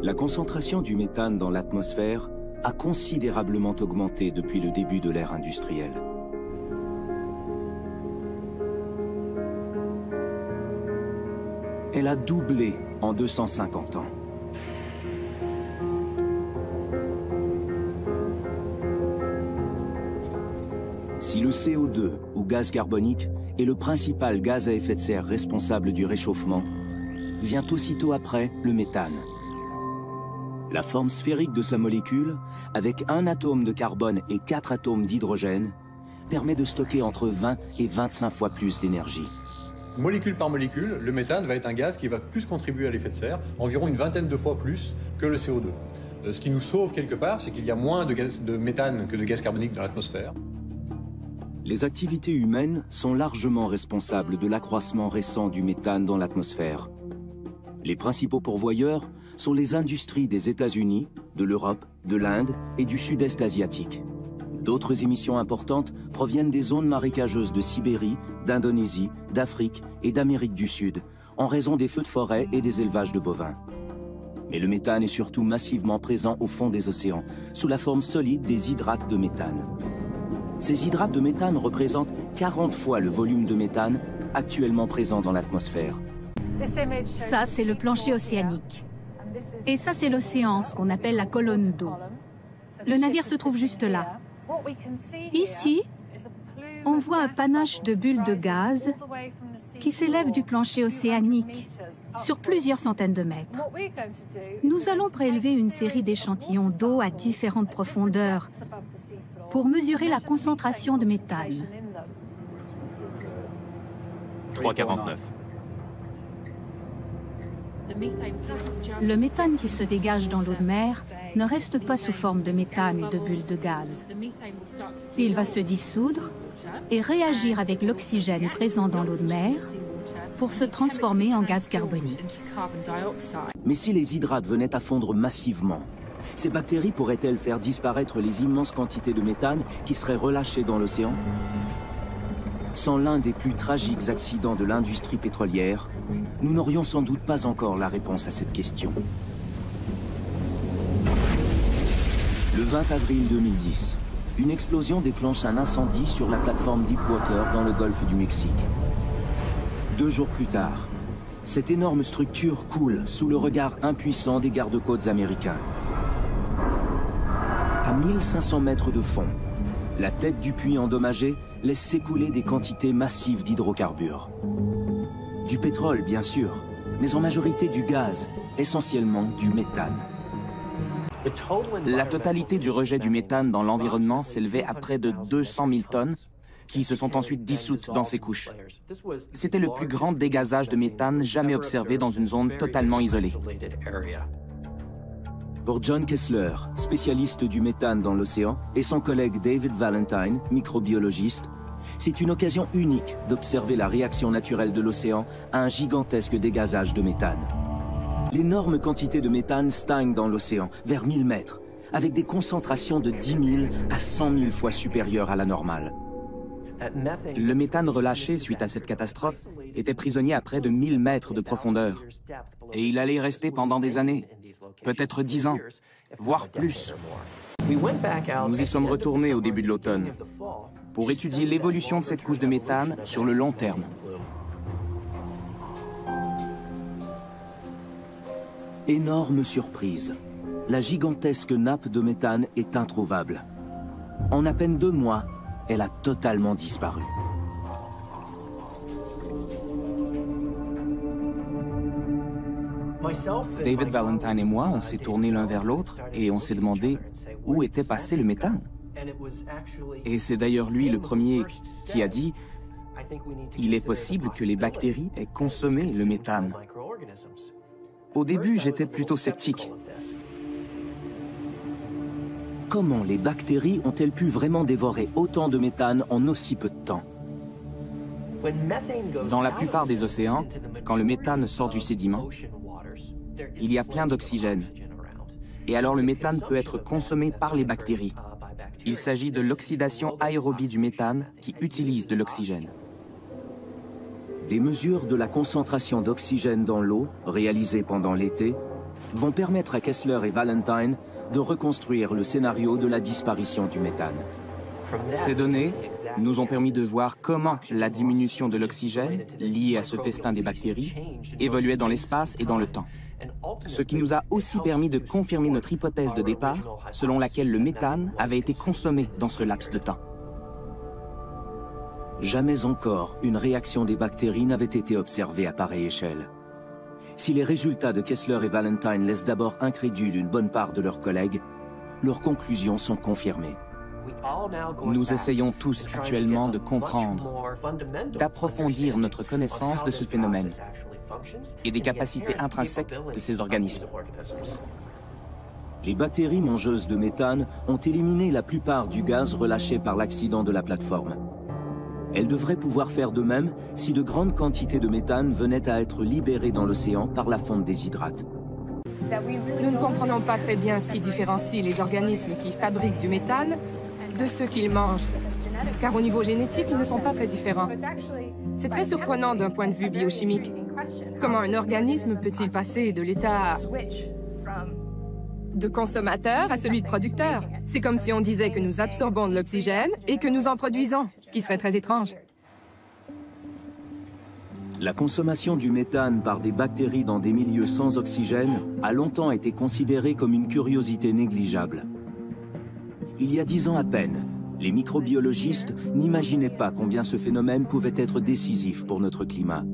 La concentration du méthane dans l'atmosphère a considérablement augmenté depuis le début de l'ère industrielle. Elle a doublé en 250 ans. Si le CO2, ou gaz carbonique, est le principal gaz à effet de serre responsable du réchauffement, vient aussitôt après le méthane. La forme sphérique de sa molécule, avec un atome de carbone et 4 atomes d'hydrogène, permet de stocker entre 20 et 25 fois plus d'énergie. Molécule par molécule, le méthane va être un gaz qui va plus contribuer à l'effet de serre, environ une vingtaine de fois plus que le CO2. Ce qui nous sauve quelque part, c'est qu'il y a moins de méthane que de gaz carbonique dans l'atmosphère. Les activités humaines sont largement responsables de l'accroissement récent du méthane dans l'atmosphère. Les principaux pourvoyeurs sont les industries des États-Unis, de l'Europe, de l'Inde et du Sud-Est asiatique. D'autres émissions importantes proviennent des zones marécageuses de Sibérie, d'Indonésie, d'Afrique et d'Amérique du Sud, en raison des feux de forêt et des élevages de bovins. Mais le méthane est surtout massivement présent au fond des océans, sous la forme solide des hydrates de méthane. Ces hydrates de méthane représentent 40 fois le volume de méthane actuellement présent dans l'atmosphère. Ça, c'est le plancher océanique. Et ça, c'est l'océan, ce qu'on appelle la colonne d'eau. Le navire se trouve juste là. Ici, on voit un panache de bulles de gaz qui s'élève du plancher océanique sur plusieurs centaines de mètres. Nous allons prélever une série d'échantillons d'eau à différentes profondeurs pour mesurer la concentration de méthane. 3,49. Le méthane qui se dégage dans l'eau de mer ne reste pas sous forme de méthane et de bulles de gaz. Il va se dissoudre et réagir avec l'oxygène présent dans l'eau de mer pour se transformer en gaz carbonique. Mais si les hydrates venaient à fondre massivement, ces bactéries pourraient-elles faire disparaître les immenses quantités de méthane qui seraient relâchées dans l'océan? Sans l'un des plus tragiques accidents de l'industrie pétrolière, nous n'aurions sans doute pas encore la réponse à cette question. Le 20 avril 2010, une explosion déclenche un incendie sur la plateforme Deepwater dans le golfe du Mexique. 2 jours plus tard, cette énorme structure coule sous le regard impuissant des gardes-côtes américains. À 1500 mètres de fond, la tête du puits endommagé laisse s'écouler des quantités massives d'hydrocarbures. Du pétrole, bien sûr, mais en majorité du gaz, essentiellement du méthane. La totalité du rejet du méthane dans l'environnement s'élevait à près de 200 000 tonnes, qui se sont ensuite dissoutes dans ces couches. C'était le plus grand dégazage de méthane jamais observé dans une zone totalement isolée. Pour John Kessler, spécialiste du méthane dans l'océan, et son collègue David Valentine, microbiologiste, c'est une occasion unique d'observer la réaction naturelle de l'océan à un gigantesque dégazage de méthane. L'énorme quantité de méthane stagne dans l'océan, vers 1000 mètres, avec des concentrations de 10 000 à 100 000 fois supérieures à la normale. Le méthane relâché suite à cette catastrophe était prisonnier à près de 1000 mètres de profondeur. Et il allait y rester pendant des années, peut-être 10 ans, voire plus. Nous y sommes retournés au début de l'automne pour étudier l'évolution de cette couche de méthane sur le long terme. Énorme surprise. La gigantesque nappe de méthane est introuvable. En à peine 2 mois, elle a totalement disparu. David Valentine et moi, on s'est tournés l'un vers l'autre et on s'est demandé où était passé le méthane. Et c'est d'ailleurs lui le premier qui a dit « Il est possible que les bactéries aient consommé le méthane ». Au début, j'étais plutôt sceptique. Comment les bactéries ont-elles pu vraiment dévorer autant de méthane en aussi peu de temps? Dans la plupart des océans, quand le méthane sort du sédiment, il y a plein d'oxygène. Et alors le méthane peut être consommé par les bactéries. Il s'agit de l'oxydation aérobie du méthane qui utilise de l'oxygène. Des mesures de la concentration d'oxygène dans l'eau, réalisées pendant l'été, vont permettre à Kessler et Valentine de reconstruire le scénario de la disparition du méthane. Ces données nous ont permis de voir comment la diminution de l'oxygène, liée à ce festin des bactéries, évoluait dans l'espace et dans le temps. Ce qui nous a aussi permis de confirmer notre hypothèse de départ, selon laquelle le méthane avait été consommé dans ce laps de temps. Jamais encore une réaction des bactéries n'avait été observée à pareille échelle. Si les résultats de Kessler et Valentine laissent d'abord incrédules une bonne part de leurs collègues, leurs conclusions sont confirmées. Nous essayons tous actuellement de comprendre, d'approfondir notre connaissance de ce phénomène et des capacités intrinsèques de ces organismes. Les bactéries mangeuses de méthane ont éliminé la plupart du gaz relâché par l'accident de la plateforme. Elles devraient pouvoir faire de même si de grandes quantités de méthane venaient à être libérées dans l'océan par la fonte des hydrates. Nous ne comprenons pas très bien ce qui différencie les organismes qui fabriquent du méthane de ceux qu'ils mangent, car au niveau génétique, ils ne sont pas très différents. C'est très surprenant d'un point de vue biochimique. Comment un organisme peut-il passer de l'état de consommateur à celui de producteur? C'est comme si on disait que nous absorbons de l'oxygène et que nous en produisons, ce qui serait très étrange. La consommation du méthane par des bactéries dans des milieux sans oxygène a longtemps été considérée comme une curiosité négligeable. Il y a 10 ans à peine, les microbiologistes n'imaginaient pas combien ce phénomène pouvait être décisif pour notre climat.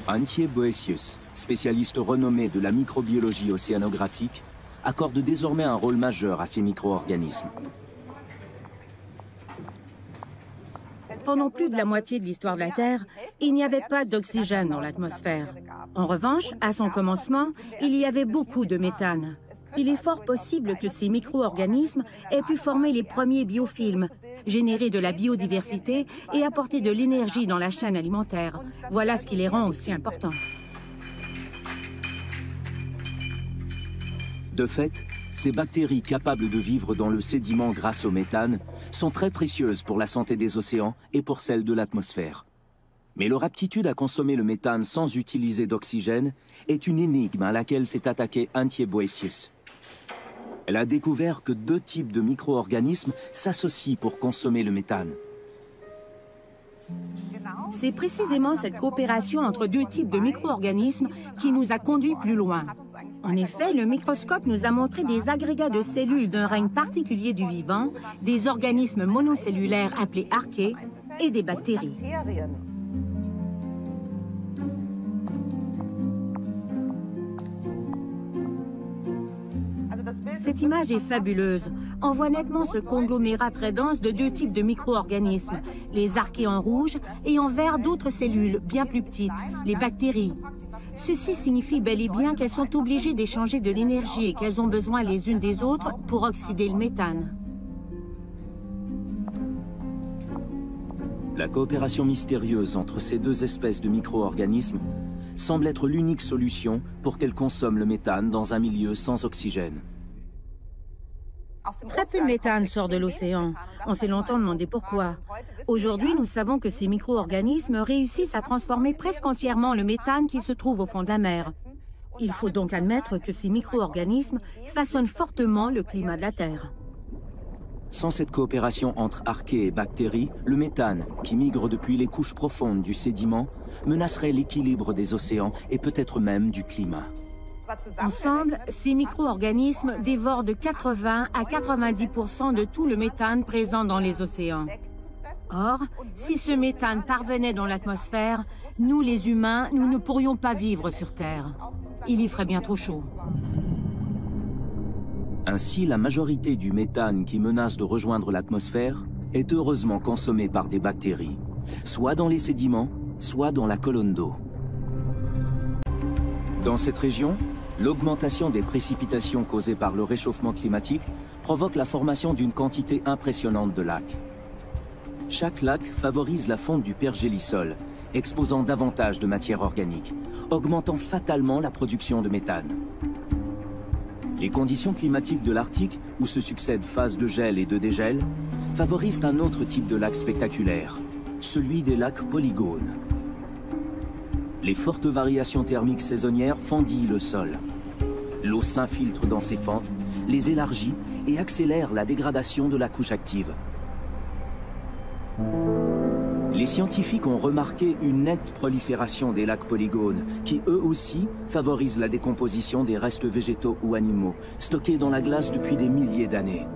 Antje Boëtius, spécialiste renommé de la microbiologie océanographique, accorde désormais un rôle majeur à ces micro-organismes. Pendant plus de la moitié de l'histoire de la Terre, il n'y avait pas d'oxygène dans l'atmosphère. En revanche, à son commencement, il y avait beaucoup de méthane. Il est fort possible que ces micro-organismes aient pu former les premiers biofilms, générer de la biodiversité et apporter de l'énergie dans la chaîne alimentaire. Voilà ce qui les rend aussi importants. De fait, ces bactéries capables de vivre dans le sédiment grâce au méthane sont très précieuses pour la santé des océans et pour celle de l'atmosphère. Mais leur aptitude à consommer le méthane sans utiliser d'oxygène est une énigme à laquelle s'est attaquée Antje Boëtius. Elle a découvert que 2 types de micro-organismes s'associent pour consommer le méthane. C'est précisément cette coopération entre 2 types de micro-organismes qui nous a conduits plus loin. En effet, le microscope nous a montré des agrégats de cellules d'un règne particulier du vivant, des organismes monocellulaires appelés archées et des bactéries. Cette image est fabuleuse. On voit nettement ce conglomérat très dense de 2 types de micro-organismes, les archées en rouge et en vert d'autres cellules bien plus petites, les bactéries. Ceci signifie bel et bien qu'elles sont obligées d'échanger de l'énergie et qu'elles ont besoin les unes des autres pour oxyder le méthane. La coopération mystérieuse entre ces 2 espèces de micro-organismes semble être l'unique solution pour qu'elles consomment le méthane dans un milieu sans oxygène. Très peu de méthane sort de l'océan. On s'est longtemps demandé pourquoi. Aujourd'hui, nous savons que ces micro-organismes réussissent à transformer presque entièrement le méthane qui se trouve au fond de la mer. Il faut donc admettre que ces micro-organismes façonnent fortement le climat de la Terre. Sans cette coopération entre archées et bactéries, le méthane, qui migre depuis les couches profondes du sédiment, menacerait l'équilibre des océans et peut-être même du climat. Ensemble, ces micro-organismes dévorent de 80 à 90% de tout le méthane présent dans les océans. Or, si ce méthane parvenait dans l'atmosphère, nous les humains, nous ne pourrions pas vivre sur Terre. Il y ferait bien trop chaud. Ainsi, la majorité du méthane qui menace de rejoindre l'atmosphère est heureusement consommée par des bactéries, soit dans les sédiments, soit dans la colonne d'eau. Dans cette région, l'augmentation des précipitations causées par le réchauffement climatique provoque la formation d'une quantité impressionnante de lacs. Chaque lac favorise la fonte du pergélisol, exposant davantage de matière organique, augmentant fatalement la production de méthane. Les conditions climatiques de l'Arctique, où se succèdent phases de gel et de dégel, favorisent un autre type de lac spectaculaire, celui des lacs polygones. Les fortes variations thermiques saisonnières fendillent le sol. L'eau s'infiltre dans ces fentes, les élargit et accélère la dégradation de la couche active. Les scientifiques ont remarqué une nette prolifération des lacs polygones qui, eux aussi, favorisent la décomposition des restes végétaux ou animaux, stockés dans la glace depuis des milliers d'années.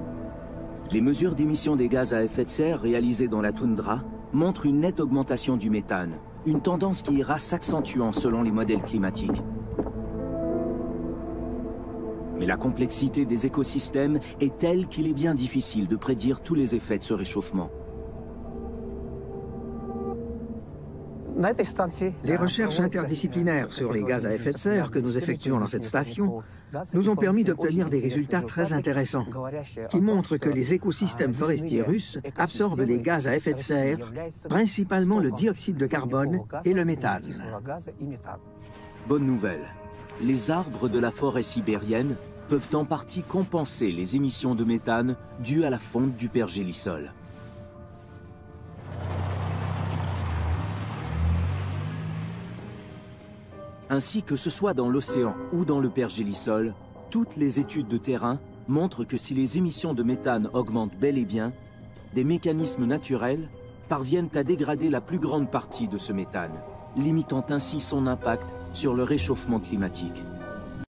Les mesures d'émission des gaz à effet de serre réalisées dans la toundra montrent une nette augmentation du méthane, une tendance qui ira s'accentuant selon les modèles climatiques. Mais la complexité des écosystèmes est telle qu'il est bien difficile de prédire tous les effets de ce réchauffement. Les recherches interdisciplinaires sur les gaz à effet de serre que nous effectuons dans cette station nous ont permis d'obtenir des résultats très intéressants qui montrent que les écosystèmes forestiers russes absorbent les gaz à effet de serre, principalement le dioxyde de carbone et le méthane. Bonne nouvelle, les arbres de la forêt sibérienne peuvent en partie compenser les émissions de méthane dues à la fonte du pergélisol. Ainsi que ce soit dans l'océan ou dans le pergélisol, toutes les études de terrain montrent que si les émissions de méthane augmentent bel et bien, des mécanismes naturels parviennent à dégrader la plus grande partie de ce méthane, limitant ainsi son impact sur le réchauffement climatique.